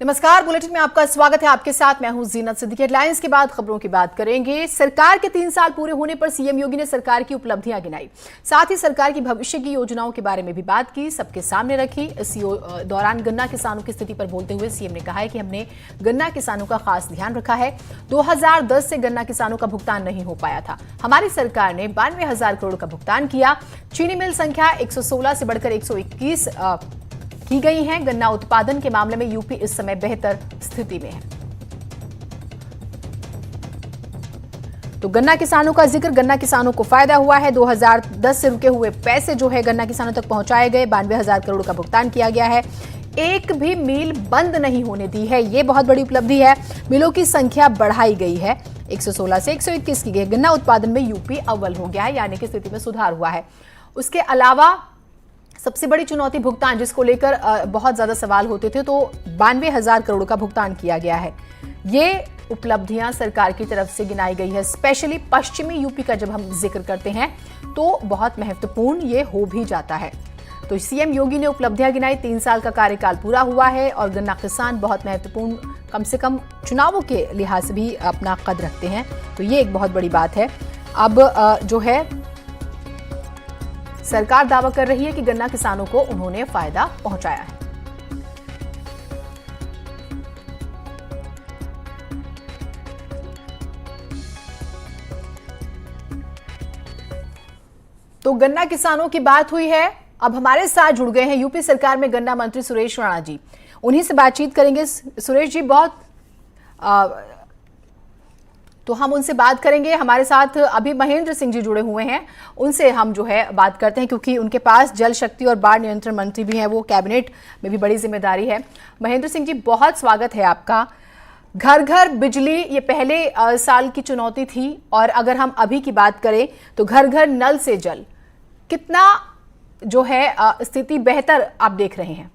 नमस्कार, बुलेटिन में आपका स्वागत है। आपके साथ मैं हूं जीनत सिद्दीकी। हेडलाइंस के बाद खबरों की बात करेंगे। सरकार के 3 साल पूरे होने पर सीएम योगी ने सरकार की उपलब्धियां गिनाई, साथ ही सरकार की भविष्य की योजनाओं के बारे में भी बात की, सबके सामने रखी। इस दौरान गन्ना किसानों की स्थिति पर बोलते हुए सीएम ने कहा है कि हमने गन्ना किसानों का खास ध्यान रखा है। 2010 से गन्ना किसानों का भुगतान नहीं हो पाया था, हमारी सरकार ने 92,000 करोड़ का भुगतान किया। चीनी मिल संख्या 116 से बढ़कर 121 की गई है। गन्ना उत्पादन के मामले में यूपी इस समय बेहतर स्थिति में है। तो गन्ना किसानों का जिक्र, गन्ना किसानों को फायदा हुआ है। 2010 से रुके हुए पैसे जो है गन्ना किसानों तक पहुंचाए गए। 92,000 करोड़ का भुगतान किया गया है। एक भी मिल बंद नहीं होने दी है, यह बहुत बड़ी उपलब्धि है। मिलों की संख्या बढ़ाई गई है, 116 से 121 की गई। गन्ना उत्पादन में यूपी अव्वल हो गया है, यानी कि स्थिति में सुधार हुआ है। उसके अलावा सबसे बड़ी चुनौती भुगतान, जिसको लेकर बहुत ज्यादा सवाल होते थे, तो 92,000 करोड़ का भुगतान किया गया है। ये उपलब्धियां सरकार की तरफ से गिनाई गई है। स्पेशली पश्चिमी यूपी का जब हम जिक्र करते हैं तो बहुत महत्वपूर्ण ये हो भी जाता है। तो सीएम योगी ने उपलब्धियां गिनाई। 3 साल का कार्यकाल पूरा हुआ है और गन्ना किसान बहुत महत्वपूर्ण, कम से कम चुनावों के लिहाज से भी अपना कद रखते हैं, तो ये एक बहुत बड़ी बात है। अब जो है सरकार दावा कर रही है कि गन्ना किसानों को उन्होंने फायदा पहुंचाया है। तो गन्ना किसानों की बात हुई है। अब हमारे साथ जुड़ गए हैं यूपी सरकार में गन्ना मंत्री सुरेश राणा जी, उन्हीं से बातचीत करेंगे। सुरेश जी, तो हम उनसे बात करेंगे। हमारे साथ अभी महेंद्र सिंह जी जुड़े हुए हैं, उनसे हम जो है बात करते हैं, क्योंकि उनके पास जल शक्ति और बाढ़ नियंत्रण मंत्री भी हैं, वो कैबिनेट में भी बड़ी जिम्मेदारी है। महेंद्र सिंह जी, बहुत स्वागत है आपका। घर घर बिजली, ये पहले साल की चुनौती थी, और अगर हम अभी की बात करें तो घर घर नल से जल, कितना जो है स्थिति बेहतर आप देख रहे हैं?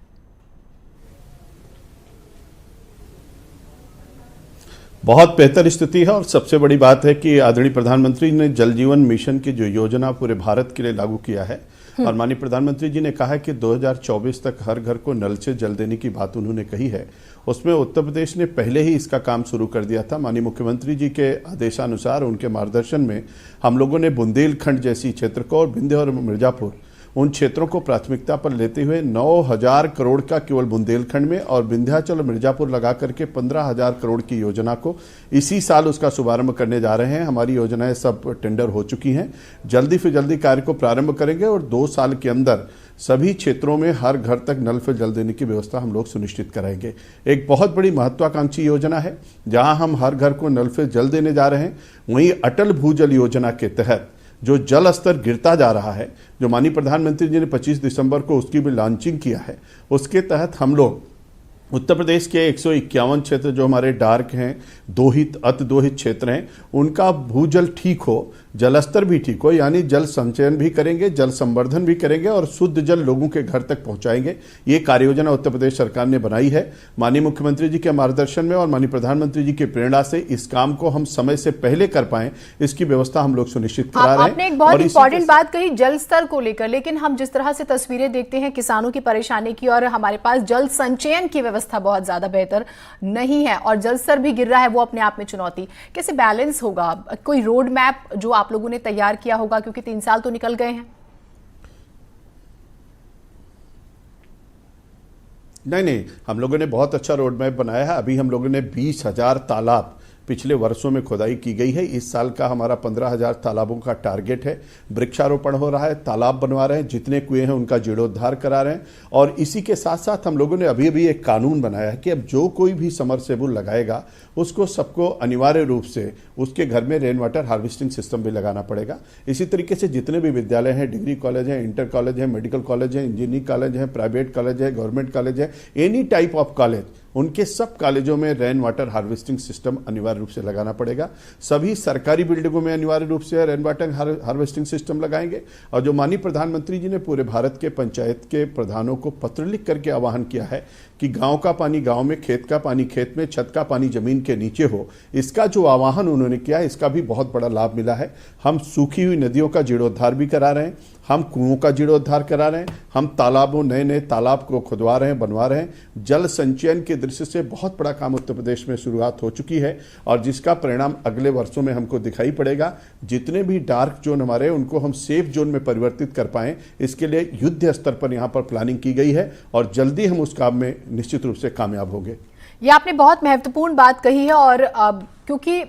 बहुत बेहतर स्थिति है, और सबसे बड़ी बात है कि आदरणीय प्रधानमंत्री ने जल जीवन मिशन की जो योजना पूरे भारत के लिए लागू किया है, और माननीय प्रधानमंत्री जी ने कहा है कि 2024 तक हर घर को नल से जल देने की बात उन्होंने कही है। उसमें उत्तर प्रदेश ने पहले ही इसका काम शुरू कर दिया था। माननीय मुख्यमंत्री जी के आदेशानुसार, उनके मार्गदर्शन में हम लोगों ने बुंदेलखंड जैसी क्षेत्र को और विंध्य और मिर्जापुर, उन क्षेत्रों को प्राथमिकता पर लेते हुए 9,000 करोड़ का केवल बुंदेलखंड में, और विंध्याचल और मिर्जापुर लगा करके 15,000 करोड़ की योजना को इसी साल उसका शुभारंभ करने जा रहे हैं। हमारी योजनाएं सब टेंडर हो चुकी हैं, जल्दी से जल्दी कार्य को प्रारंभ करेंगे, और 2 साल के अंदर सभी क्षेत्रों में हर घर तक नल से जल देने की व्यवस्था हम लोग सुनिश्चित कराएंगे। एक बहुत बड़ी महत्वाकांक्षी योजना है, जहां हम हर घर को नल से जल देने जा रहे हैं। वहीं अटल भूजल योजना के तहत जो जल स्तर गिरता जा रहा है, जो माननीय प्रधानमंत्री जी ने 25 दिसंबर को उसकी भी लॉन्चिंग किया है, उसके तहत हम लोग उत्तर प्रदेश के 151 क्षेत्र जो हमारे डार्क हैं, दोहित अतिदोहित क्षेत्र हैं, उनका भूजल ठीक हो, जलस्तर भी ठीक हो, यानी जल संचयन भी करेंगे, जल संवर्धन भी करेंगे, और शुद्ध जल लोगों के घर तक पहुंचाएंगे। ये कार्ययोजना उत्तर प्रदेश सरकार ने बनाई है। माननीय मुख्यमंत्री जी के मार्गदर्शन में और माननीय प्रधानमंत्री जी की प्रेरणा से इस काम को हम समय से पहले कर पाए, इसकी व्यवस्था हम लोग सुनिश्चित करा रहे हैं। आपने एक बहुत इंपॉर्टेंट बात कही जल स्तर को लेकर, लेकिन हम जिस तरह से तस्वीरें देखते हैं किसानों की परेशानी की, और हमारे पास जल संचयन की व्यवस्था बहुत ज्यादा बेहतर नहीं है, और जल स्तर भी गिर रहा है, वो अपने आप में चुनौती। कैसे बैलेंस होगा? कोई रोड मैप जो आप लोगों ने तैयार किया होगा, क्योंकि 3 साल तो निकल गए हैं। नहीं, हम लोगों ने बहुत अच्छा रोड मैप बनाया है। अभी हम लोगों ने 20,000 तालाब पिछले वर्षों में खुदाई की गई है। इस साल का हमारा 15,000 तालाबों का टारगेट है। वृक्षारोपण हो रहा है, तालाब बनवा रहे हैं, जितने कुएं हैं उनका जीर्णोद्धार करा रहे हैं, और इसी के साथ साथ हम लोगों ने अभी एक कानून बनाया है कि अब जो कोई भी समरसेबुल लगाएगा उसको सबको अनिवार्य रूप से उसके घर में रेन वाटर हार्वेस्टिंग सिस्टम भी लगाना पड़ेगा। इसी तरीके से जितने भी विद्यालय हैं, डिग्री कॉलेज हैं, इंटर कॉलेज हैं, मेडिकल कॉलेज हैं, इंजीनियरिंग कॉलेज हैं, प्राइवेट कॉलेज है, गवर्नमेंट कॉलेज है, एनी टाइप ऑफ कॉलेज, उनके सब कॉलेजों में रेन वाटर हार्वेस्टिंग सिस्टम अनिवार्य रूप से लगाना पड़ेगा। सभी सरकारी बिल्डिंगों में अनिवार्य रूप से रेन वाटर हार्वेस्टिंग सिस्टम लगाएंगे। और जो माननीय प्रधानमंत्री जी ने पूरे भारत के पंचायत के प्रधानों को पत्र लिख करके आह्वान किया है कि गांव का पानी गांव में, खेत का पानी खेत में, छत का पानी जमीन के नीचे हो, इसका जो आह्वान उन्होंने किया, इसका भी बहुत बड़ा लाभ मिला है। हम सूखी हुई नदियों का जीर्णोद्धार भी करा रहे हैं, हम कुओं का जीर्णोद्धार करा रहे हैं, हम तालाबों, नए नए तालाब को खुदवा रहे हैं, बनवा रहे हैं। जल संचयन के दृष्टि से बहुत बड़ा काम उत्तर प्रदेश में शुरुआत हो चुकी है और जिसका परिणाम अगले वर्षों में हमको दिखाई पड़ेगा। जितने भी डार्क जोन हमारे, उनको हम सेफ जोन में परिवर्तित कर पाएं, इसके लिए युद्ध स्तर पर यहाँ पर प्लानिंग की गई है और जल्दी हम उस काम में निश्चित रूप से कामयाब होंगे। ये आपने बहुत महत्वपूर्ण बात कही है और क्योंकि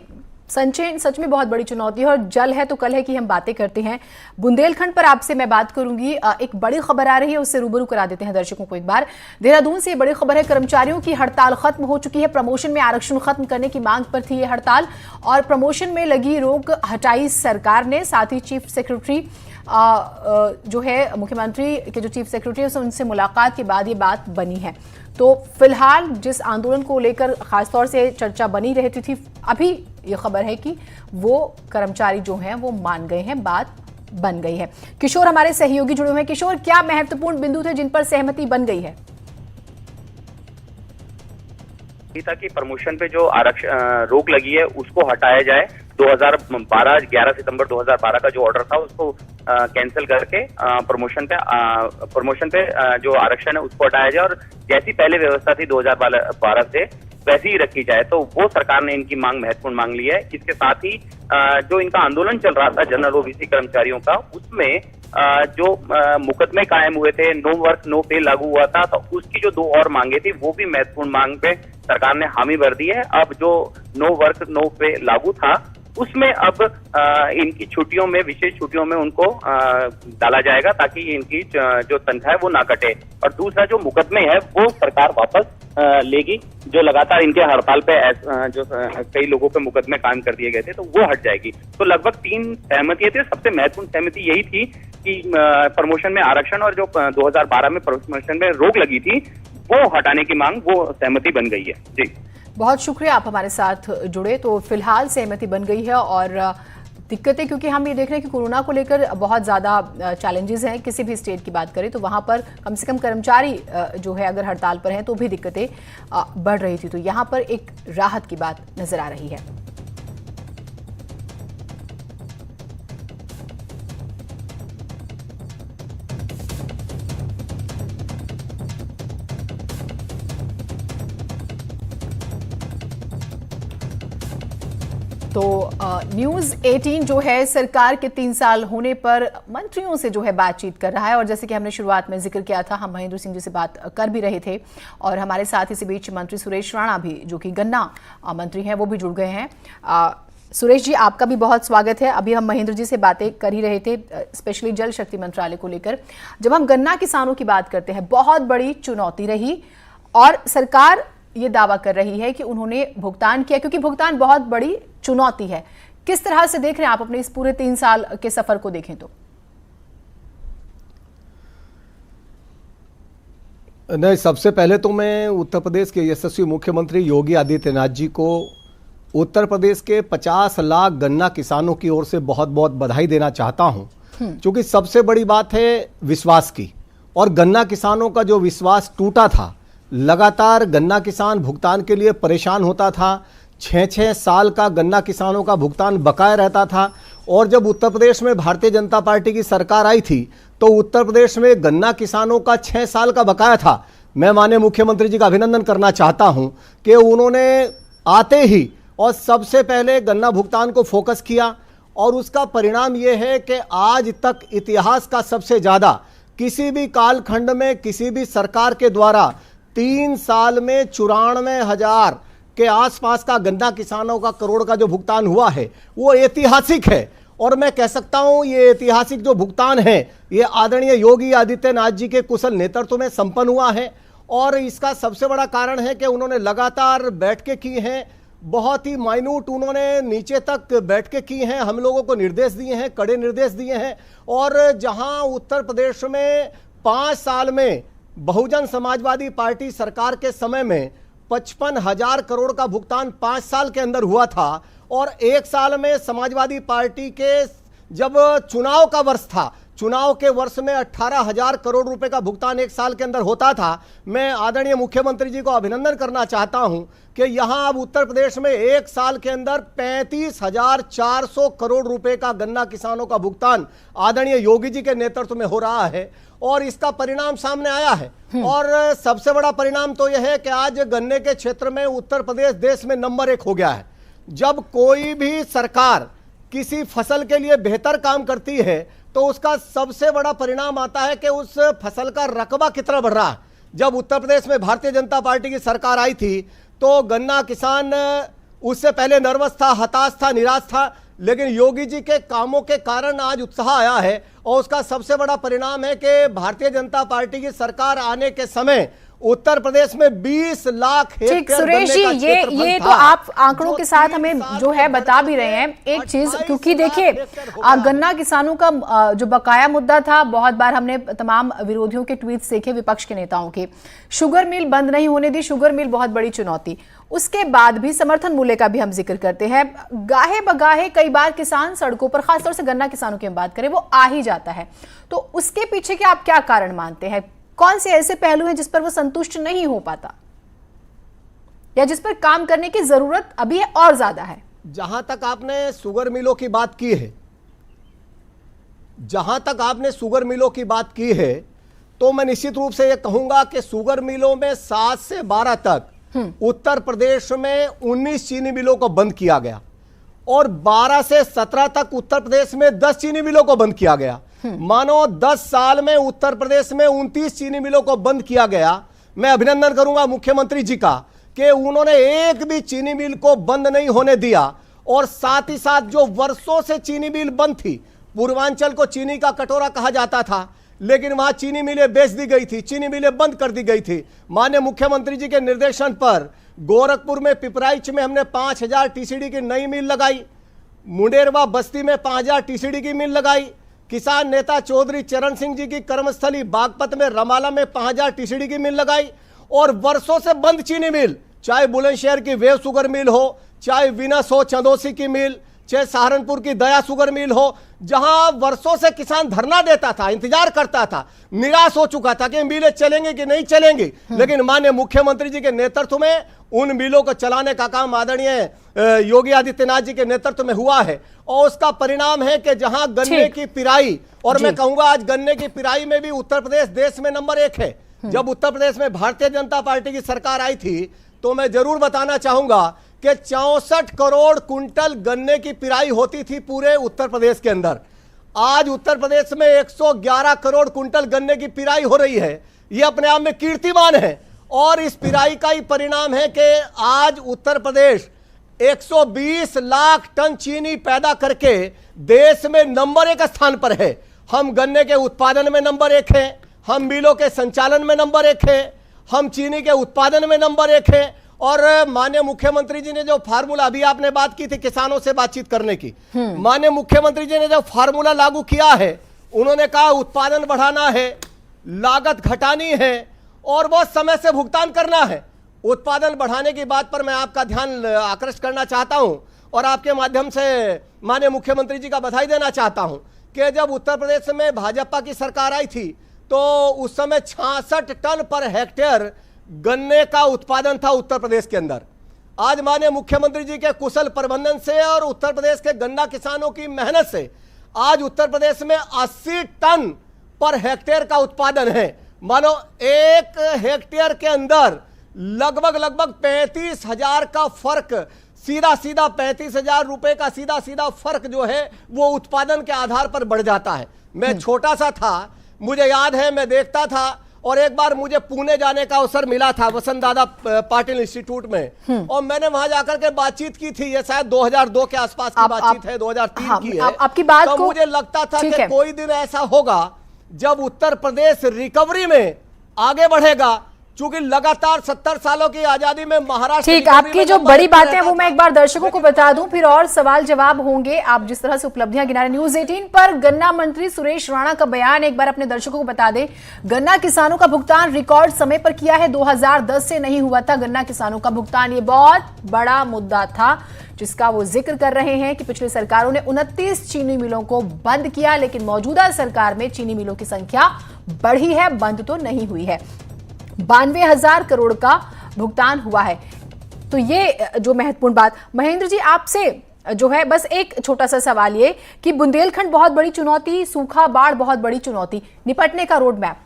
संचयन सच में बहुत बड़ी चुनौती है और जल है तो कल है कि हम बातें करते हैं। बुंदेलखंड पर आपसे मैं बात करूंगी। एक बड़ी खबर आ रही है, उससे रूबरू करा देते हैं दर्शकों को एक बार। देहरादून से ये बड़ी खबर है, कर्मचारियों की हड़ताल खत्म हो चुकी है। प्रमोशन में आरक्षण खत्म करने की मांग पर थी ये हड़ताल और प्रमोशन में लगी रोक हटाई सरकार ने। साथ ही चीफ सेक्रेटरी जो है, मुख्यमंत्री के जो चीफ सेक्रेटरी है उनसे मुलाकात के बाद ये बात बनी है। तो फिलहाल जिस आंदोलन को लेकर खासतौर से चर्चा बनी रहती थी, अभी ये खबर है कि वो कर्मचारी जो हैं वो मान गए हैं, बात बन गई है। किशोर हमारे सहयोगी जुड़े हुए हैं। किशोर, क्या महत्वपूर्ण बिंदु थे जिन पर सहमति बन गई है? ताकि प्रमोशन पे जो आरक्षण रोक लगी है उसको हटाया जाए। 2012 11 सितंबर 2012 का जो ऑर्डर था उसको कैंसिल करके प्रमोशन पे जो आरक्षण है उसको हटाया जाए और जैसी पहले व्यवस्था थी 2012 से वैसी ही रखी जाए। तो वो सरकार ने इनकी मांग महत्वपूर्ण मांग ली है। इसके साथ ही जो इनका आंदोलन चल रहा था जनरल ओबीसी कर्मचारियों का, उसमें जो मुकदमे कायम हुए थे, नो वर्क नो पे लागू हुआ था, तो उसकी जो 2 और मांगे थी वो भी महत्वपूर्ण मांग पे सरकार ने हामी भर दी है। अब जो नो वर्क नो पे लागू था उसमें अब इनकी छुट्टियों में, विशेष छुट्टियों में उनको डाला जाएगा ताकि इनकी जो तनख्वाह है वो ना कटे। और दूसरा जो मुकदमे है वो सरकार वापस लेगी। जो लगातार इनके हड़ताल पे जो कई लोगों पे मुकदमे कायम कर दिए गए थे तो वो हट जाएगी। तो लगभग 3 सहमतियां थी। सबसे महत्वपूर्ण सहमति यही थी कि प्रमोशन में आरक्षण और जो 2012 में प्रमोशन में रोक लगी थी वो हटाने की मांग, वो सहमति बन गई है। जी, बहुत शुक्रिया आप हमारे साथ जुड़े। तो फिलहाल सहमति बन गई है और दिक्कतें, क्योंकि हम ये देख रहे हैं कि कोरोना को लेकर बहुत ज़्यादा चैलेंजेस हैं। किसी भी स्टेट की बात करें तो वहाँ पर कम से कम कर्मचारी जो है अगर हड़ताल पर हैं तो भी दिक्कतें बढ़ रही थी। तो यहाँ पर एक राहत की बात नजर आ रही है। तो न्यूज़ 18 जो है सरकार के 3 साल होने पर मंत्रियों से जो है बातचीत कर रहा है और जैसे कि हमने शुरुआत में जिक्र किया था, हम महेंद्र सिंह जी से बात कर भी रहे थे और हमारे साथ इसी बीच मंत्री सुरेश राणा भी, जो कि गन्ना मंत्री हैं, वो भी जुड़ गए हैं। सुरेश जी, आपका भी बहुत स्वागत है। अभी हम महेंद्र जी से बातें कर ही रहे थे, स्पेशली जल शक्ति मंत्रालय को लेकर। जब हम गन्ना किसानों की बात करते हैं, बहुत बड़ी चुनौती रही और सरकार ये दावा कर रही है कि उन्होंने भुगतान किया, क्योंकि भुगतान बहुत बड़ी चुनौती है। किस तरह से देख रहे हैं आप अपने इस पूरे 3 साल के सफर को देखें तो? नहीं, सबसे पहले तो मैं उत्तर प्रदेश के यशस्वी मुख्यमंत्री योगी आदित्यनाथ जी को उत्तर प्रदेश के 50 लाख गन्ना किसानों की ओर से बहुत बहुत बधाई देना चाहता हूं, क्योंकि सबसे बड़ी बात है विश्वास की। और गन्ना किसानों का जो विश्वास टूटा था, लगातार गन्ना किसान भुगतान के लिए परेशान होता था। 6-6 साल का गन्ना किसानों का भुगतान बकाया रहता था और जब उत्तर प्रदेश में भारतीय जनता पार्टी की सरकार आई थी तो उत्तर प्रदेश में गन्ना किसानों का 6 साल का बकाया था। मैं माननीय मुख्यमंत्री जी का अभिनंदन करना चाहता हूं कि उन्होंने आते ही और सबसे पहले गन्ना भुगतान को फोकस किया और उसका परिणाम यह है कि आज तक इतिहास का सबसे ज़्यादा किसी भी कालखंड में किसी भी सरकार के द्वारा 3 साल में 94,000 के आसपास का गन्ना किसानों का करोड़ का जो भुगतान हुआ है वो ऐतिहासिक है। और मैं कह सकता हूं ये ऐतिहासिक जो भुगतान है ये आदरणीय योगी आदित्यनाथ जी के कुशल नेतृत्व में संपन्न हुआ है। और इसका सबसे बड़ा कारण है कि उन्होंने लगातार बैठकें की हैं, बहुत ही माइन्यूट उन्होंने नीचे तक बैठकें की हैं, हम लोगों को निर्देश दिए हैं, कड़े निर्देश दिए हैं। और जहां उत्तर प्रदेश में 5 साल में बहुजन समाजवादी पार्टी सरकार के समय में 55,000 करोड़ का भुगतान 5 साल के अंदर हुआ था और 1 साल में समाजवादी पार्टी के जब चुनाव का वर्ष था, चुनाव के वर्ष में 18,000 करोड़ रुपए का भुगतान एक साल के अंदर होता था। मैं आदरणीय मुख्यमंत्री जी को अभिनंदन करना चाहता हूं कि यहां अब उत्तर प्रदेश में एक साल के अंदर 35,400 करोड़ रुपए का गन्ना किसानों का भुगतान आदरणीय योगी जी के नेतृत्व में हो रहा है और इसका परिणाम सामने आया है। और सबसे बड़ा परिणाम तो यह है कि आज गन्ने के क्षेत्र में उत्तर प्रदेश देश में नंबर 1 हो गया है। जब कोई भी सरकार किसी फसल के लिए बेहतर काम करती है तो उसका सबसे बड़ा परिणाम आता है कि उस फसल का रकबा कितना बढ़ रहा है। जब उत्तर प्रदेश में भारतीय जनता पार्टी की सरकार आई थी तो गन्ना किसान उससे पहले नर्वस था, हताश था, निराश था, लेकिन योगी जी के कामों के कारण आज उत्साह आया है। और उसका सबसे बड़ा परिणाम है कि भारतीय जनता पार्टी की सरकार आने के समय उत्तर प्रदेश में 20 लाख ठीक सुरेश जी, ये तो आप आंकड़ों के साथ हमें जो है बता भी रहे हैं। एक चीज, क्योंकि देखिए गन्ना किसानों का जो बकाया मुद्दा था, बहुत बार हमने तमाम विरोधियों के ट्वीट्स देखे, विपक्ष के नेताओं के, शुगर मिल बंद नहीं होने दी, शुगर मिल बहुत बड़ी चुनौती। उसके बाद भी समर्थन मूल्य का भी हम जिक्र करते हैं। गाहे बगाहे कई बार किसान सड़कों पर, खासतौर से गन्ना किसानों की हम बात करें, वो आ ही जाता है। तो उसके पीछे के आप क्या कारण मानते हैं? कौन से ऐसे पहलू हैं जिस पर वो संतुष्ट नहीं हो पाता या जिस पर काम करने की जरूरत अभी और ज्यादा है? जहां तक आपने शुगर मिलों की बात की है, तो मैं निश्चित रूप से यह कहूंगा कि शुगर मिलों में 7 से 12 तक उत्तर प्रदेश में 19 चीनी मिलों को बंद किया गया और 12 से 17 तक उत्तर प्रदेश में 10 चीनी मिलों को बंद किया गया। मानो 10 साल में उत्तर प्रदेश में 29 चीनी मिलों को बंद किया गया। मैं अभिनंदन करूंगा मुख्यमंत्री जी का कि उन्होंने एक भी चीनी मिल को बंद नहीं होने दिया और साथ ही साथ जो वर्षों से चीनी मिल बंद थी, पूर्वांचल को चीनी का कटोरा कहा जाता था, लेकिन वहां चीनी मिलें बेच दी गई थी, चीनी मिलें बंद कर दी गई थी। माननीय मुख्यमंत्री जी के निर्देशन पर गोरखपुर में पिपराइच में हमने 5,000 टीसीडी की नई मिल लगाई, मुंडेरवा बस्ती में 5,000 टीसीडी की मिल लगाई, किसान नेता चौधरी चरण सिंह जी की कर्मस्थली बागपत में रमाला में 5,000 टीसीडी की मिल लगाई। और वर्षों से बंद चीनी मिल, चाहे बुलंदशहर की वेव शुगर मिल हो, चाहे विनस हो चंदौसी की मिल, चाहे सहारनपुर की दया शुगर मिल हो, जहां वर्षों से किसान धरना देता था, इंतजार करता था, निराश हो चुका था कि मिलें चलेंगे कि नहीं चलेंगी, लेकिन माननीय मुख्यमंत्री जी के नेतृत्व में उन मिलों को चलाने का काम आदरणीय योगी आदित्यनाथ जी के नेतृत्व में हुआ है। और उसका परिणाम है कि जहां गन्ने की पिराई, और मैं कहूंगा आज गन्ने की पिराई में भी उत्तर प्रदेश देश में नंबर 1 है। जब उत्तर प्रदेश में भारतीय जनता पार्टी की सरकार आई थी तो मैं जरूर बताना चाहूंगा कि 64 करोड़ कुंटल गन्ने की पिराई होती थी पूरे उत्तर प्रदेश के अंदर। आज उत्तर प्रदेश में 111 करोड़ कुंटल गन्ने की पिराई हो रही है। यह अपने आप में कीर्तिमान है और इस पिराई का ही परिणाम है कि आज उत्तर प्रदेश 120 लाख टन चीनी पैदा करके देश में नंबर 1 स्थान पर है। हम गन्ने के उत्पादन में नंबर 1 हैं, हम मिलों के संचालन में नंबर 1 है, हम चीनी के उत्पादन में नंबर 1 है। और माननीय मुख्यमंत्री जी ने जो फार्मूला, अभी आपने बात की थी किसानों से बातचीत करने की, माननीय मुख्यमंत्री जी ने जो फार्मूला लागू किया है, उन्होंने कहा उत्पादन बढ़ाना है, लागत घटानी है और बहुत समय से भुगतान करना है। उत्पादन बढ़ाने की बात पर मैं आपका ध्यान आकृष्ट करना चाहता हूं और आपके माध्यम से माननीय मुख्यमंत्री जी का बधाई देना चाहता हूं कि जब उत्तर प्रदेश में भाजपा की सरकार आई थी तो उस समय 66 टन पर हेक्टेयर गन्ने का उत्पादन था उत्तर प्रदेश के अंदर। आज माननीय मुख्यमंत्री जी के कुशल प्रबंधन से और उत्तर प्रदेश के गन्ना किसानों की मेहनत से आज उत्तर प्रदेश में 80 टन पर हेक्टेयर का उत्पादन है। मानो 1 हेक्टेयर के अंदर लगभग 35,000 का फर्क, सीधा 35,000 रुपए का सीधा फर्क जो है वो उत्पादन के आधार पर बढ़ जाता है। मैं छोटा सा था, मुझे याद है, मैं देखता था और एक बार मुझे पुणे जाने का अवसर मिला था वसंत दादा पाटिल इंस्टीट्यूट में और मैंने वहां जाकर के बातचीत की थी। ये शायद 2002 के आसपास की बातचीत है, 2003 की है। आपकी बात तो को मुझे लगता था कि कोई दिन ऐसा होगा जब उत्तर प्रदेश रिकवरी में आगे बढ़ेगा, चूंकि लगातार 70 सालों की आजादी में महाराष्ट्र। ठीक, आपकी जो बड़ी बातें हैं वो मैं एक बार दर्शकों को बता दूं, फिर और सवाल जवाब होंगे। आप जिस तरह से उपलब्धियां गिना रहे, न्यूज़ 18 पर गन्ना मंत्री सुरेश राणा का बयान एक बार अपने दर्शकों को बता दें। गन्ना किसानों का भुगतान रिकॉर्ड समय पर किया है, 2010 से नहीं हुआ था गन्ना किसानों का भुगतान, ये बहुत बड़ा मुद्दा था। जिसका वो जिक्र कर रहे हैं कि पिछली सरकारों ने 29 चीनी मिलों को बंद किया, लेकिन मौजूदा सरकार में चीनी मिलों की संख्या बढ़ी है, बंद तो नहीं हुई है। 92,000 करोड़ का भुगतान हुआ है। तो ये जो महत्वपूर्ण बात, महेंद्र जी आपसे जो है बस एक छोटा सा सवाल ये कि बुंदेलखंड बहुत बड़ी चुनौती, सूखा बाढ़ बहुत बड़ी चुनौती, निपटने का रोड मैप।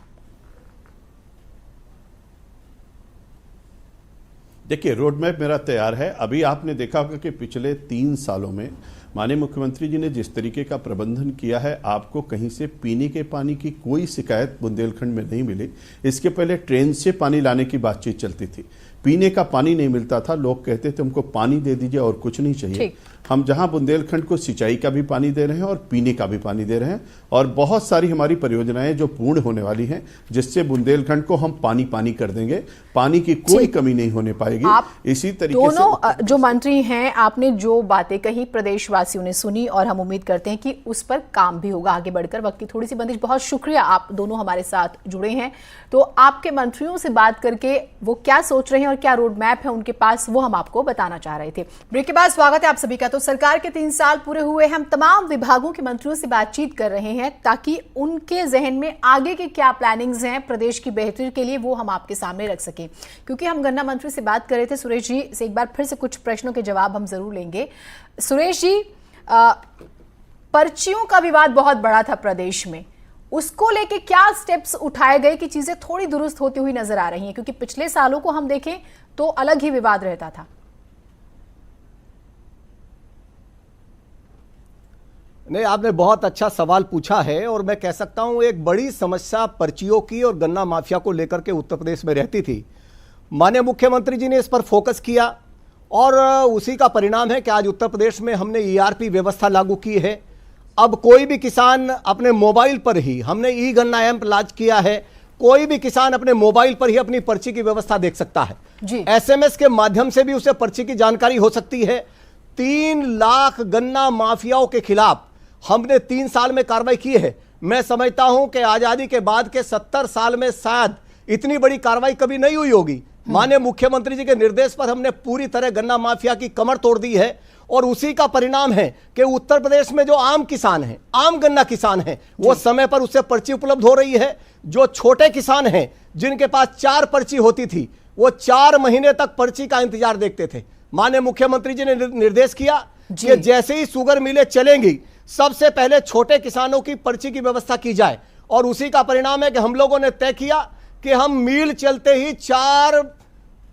देखिए, रोड मैप मेरा तैयार है। अभी आपने देखा होगा कि पिछले 3 सालों में माननीय मुख्यमंत्री जी ने जिस तरीके का प्रबंधन किया है, आपको कहीं से पीने के पानी की कोई शिकायत बुंदेलखंड में नहीं मिली। इसके पहले ट्रेन से पानी लाने की बातचीत चलती थी, पीने का पानी नहीं मिलता था, लोग कहते थे हमको पानी दे दीजिए और कुछ नहीं चाहिए। हम जहां बुंदेलखंड को सिंचाई का भी पानी दे रहे हैं और पीने का भी पानी दे रहे हैं, और बहुत सारी हमारी परियोजनाएं जो पूर्ण होने वाली हैं, जिससे बुंदेलखंड को हम पानी पानी कर देंगे, पानी की कोई कमी नहीं होने पाएगी। इसी तरीके दोनों से जो मंत्री हैं, आपने जो बातें कही प्रदेशवासियों ने सुनी और हम उम्मीद करते हैं कि उस पर काम भी होगा आगे बढ़कर। वक्त की थोड़ी सी बंदिश, बहुत शुक्रिया आप दोनों हमारे साथ जुड़े हैं। तो आपके मंत्रियों से बात करके वो क्या सोच रहे हैं और क्या रोड मैप है उनके पास, वो हम आपको बताना चाह रहे थे। ब्रेक के बाद स्वागत है आप सभी का। तो सरकार के 3 साल पूरे हुए, हम तमाम विभागों के मंत्रियों से बातचीत कर रहे हैं ताकि उनके जहन में आगे के क्या प्लानिंग्स हैं प्रदेश की बेहतरी के लिए, वो हम आपके सामने रख सकें। क्योंकि हम गन्ना मंत्री से बात कर रहे थे, सुरेश जी से एक बार फिर से कुछ प्रश्नों के जवाब हम जरूर लेंगे। सुरेश जी, पर्चियों का विवाद बहुत बड़ा था प्रदेश में, उसको लेके क्या स्टेप्स उठाए गए कि चीजें थोड़ी दुरुस्त होती हुई नजर आ रही हैं? क्योंकि पिछले सालों को हम देखें तो अलग ही विवाद रहता था। नहीं, आपने बहुत अच्छा सवाल पूछा है, और मैं कह सकता हूं एक बड़ी समस्या पर्चियों की और गन्ना माफिया को लेकर के उत्तर प्रदेश में रहती थी। माननीय मुख्यमंत्री जी ने इस पर फोकस किया और उसी का परिणाम है कि आज उत्तर प्रदेश में हमने ERP व्यवस्था लागू की है। अब कोई भी किसान अपने मोबाइल पर ही, हमने ई गन्ना ऐप लॉन्च किया है, कोई भी किसान अपने मोबाइल पर ही अपनी पर्ची की व्यवस्था देख सकता है जी। SMS के माध्यम से भी उसे पर्ची की जानकारी हो सकती है। 3 लाख गन्ना माफियाओं के खिलाफ हमने 3 साल में कार्रवाई की है। मैं समझता हूं कि आजादी के बाद के 70 साल में शायद इतनी बड़ी कार्रवाई कभी नहीं हुई होगी। माननीय मुख्यमंत्री जी के निर्देश पर हमने पूरी तरह गन्ना माफिया की कमर तोड़ दी है, और उसी का परिणाम है कि उत्तर प्रदेश में जो आम किसान हैं, आम गन्ना किसान हैं, वो समय पर उससे पर्ची उपलब्ध हो रही है। जो छोटे किसान हैं, जिनके पास 4 पर्ची होती थी, वो 4 महीने तक पर्ची का इंतजार देखते थे। माननीय मुख्यमंत्री जी ने निर्देश किया कि जैसे ही शुगर मिलें चलेंगी, सबसे पहले छोटे किसानों की पर्ची की व्यवस्था की जाए, और उसी का परिणाम है कि हम लोगों ने तय किया कि हम मिल चलते ही 4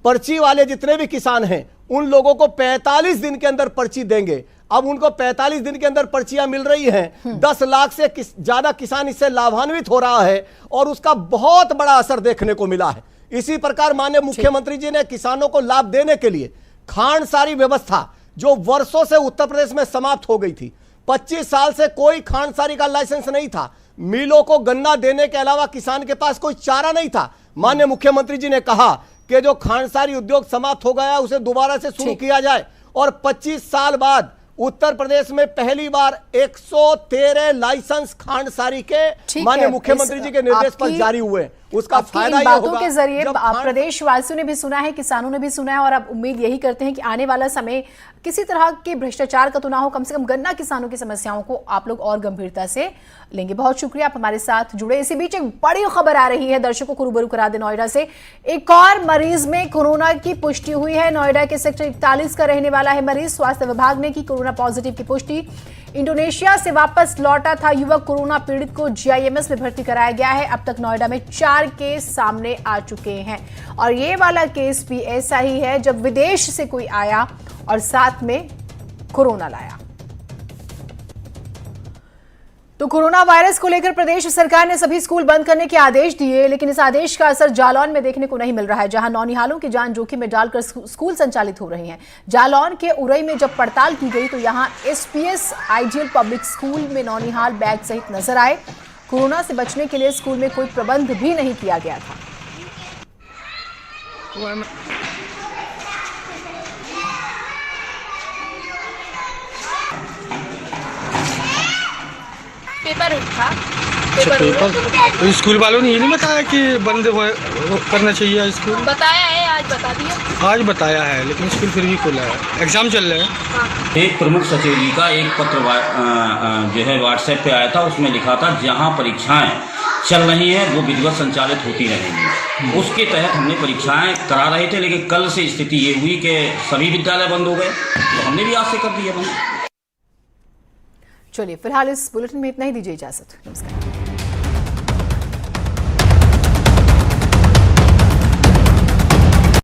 पर्ची वाले जितने भी किसान हैं, उन लोगों को 45 दिन के अंदर पर्ची देंगे। अब उनको 45 दिन के अंदर पर्चियां मिल रही हैं। 10 लाख से ज्यादा किसान इससे लाभान्वित हो रहा है, और उसका बहुत बड़ा असर देखने को मिला है। इसी प्रकार माननीय मुख्यमंत्री जी ने किसानों को लाभ देने के लिए खांडसारी व्यवस्था, जो वर्षों से उत्तर प्रदेश में समाप्त हो गई थी, 25 साल से कोई खांडसारी का लाइसेंस नहीं था, मिलों को गन्ना देने के अलावा किसान के पास कोई चारा नहीं था। माननीय मुख्यमंत्री जी ने कहा कि जो खांडसारी उद्योग समाप्त हो गया उसे दोबारा से शुरू किया जाए, और 25 साल बाद उत्तर प्रदेश में पहली बार 113 लाइसेंस खांडसारी के माननीय मुख्यमंत्री जी के निर्देश पर जारी हुए। उसका फायदा ये बातों होगा के जरिए प्रदेशवासियों ने भी सुना है, किसानों ने भी सुना है, और अब उम्मीद यही करते हैं कि आने वाला समय किसी तरह के भ्रष्टाचार का तो ना हो, कम से कम गन्ना किसानों की समस्याओं को आप लोग और गंभीरता से लेंगे। बहुत शुक्रिया आप हमारे साथ जुड़े। इसी बीच एक बड़ी खबर आ रही है, दर्शकों को रूबरू करा दे नोएडा से। एक और मरीज में कोरोना की पुष्टि हुई है। नोएडा के सेक्टर 41 का रहने वाला है मरीज। स्वास्थ्य विभाग ने की कोरोना पॉजिटिव की पुष्टि। इंडोनेशिया से वापस लौटा था युवक कोरोना पीड़ित को GIMS में भर्ती कराया गया है। अब तक नोएडा में 4 केस सामने आ चुके हैं, और ये वाला केस भी ऐसा ही है जब विदेश से कोई आया और साथ में कोरोना लाया। तो कोरोना वायरस को लेकर प्रदेश सरकार ने सभी स्कूल बंद करने के आदेश दिए, लेकिन इस आदेश का असर जालौन में देखने को नहीं मिल रहा है, जहां नौनिहालों की जान जोखिम में डालकर स्कूल संचालित हो रहे हैं। जालौन के उरई में जब पड़ताल की गई तो यहां SPS आइडियल पब्लिक स्कूल में नौनिहाल बैग सहित नजर आए। कोरोना से बचने के लिए स्कूल में कोई प्रबंध भी नहीं किया गया था। पेपर उठा पेपर तो स्कूल वालों ने ये नहीं बताया कि बंद करना चाहिए स्कूल? बताया है आज बता दिया? आज बताया है, लेकिन स्कूल फिर भी खुला है, एग्जाम चल रहे हैं। एक प्रमुख सचिव जी का एक पत्र जो है व्हाट्सएप पे आया था, उसमें लिखा था जहां परीक्षाएं चल रही हैं वो विधिवत संचालित होती रहेंगी। उसके तहत हमने परीक्षाएं करा रहे थे, लेकिन कल से स्थिति ये हुई कि सभी विद्यालय बंद हो गए, तो हमने भी आज से कर दिया बंद। चलिए फिलहाल इस बुलेटिन में इतना ही, दीजिए इजाजत। नमस्कार।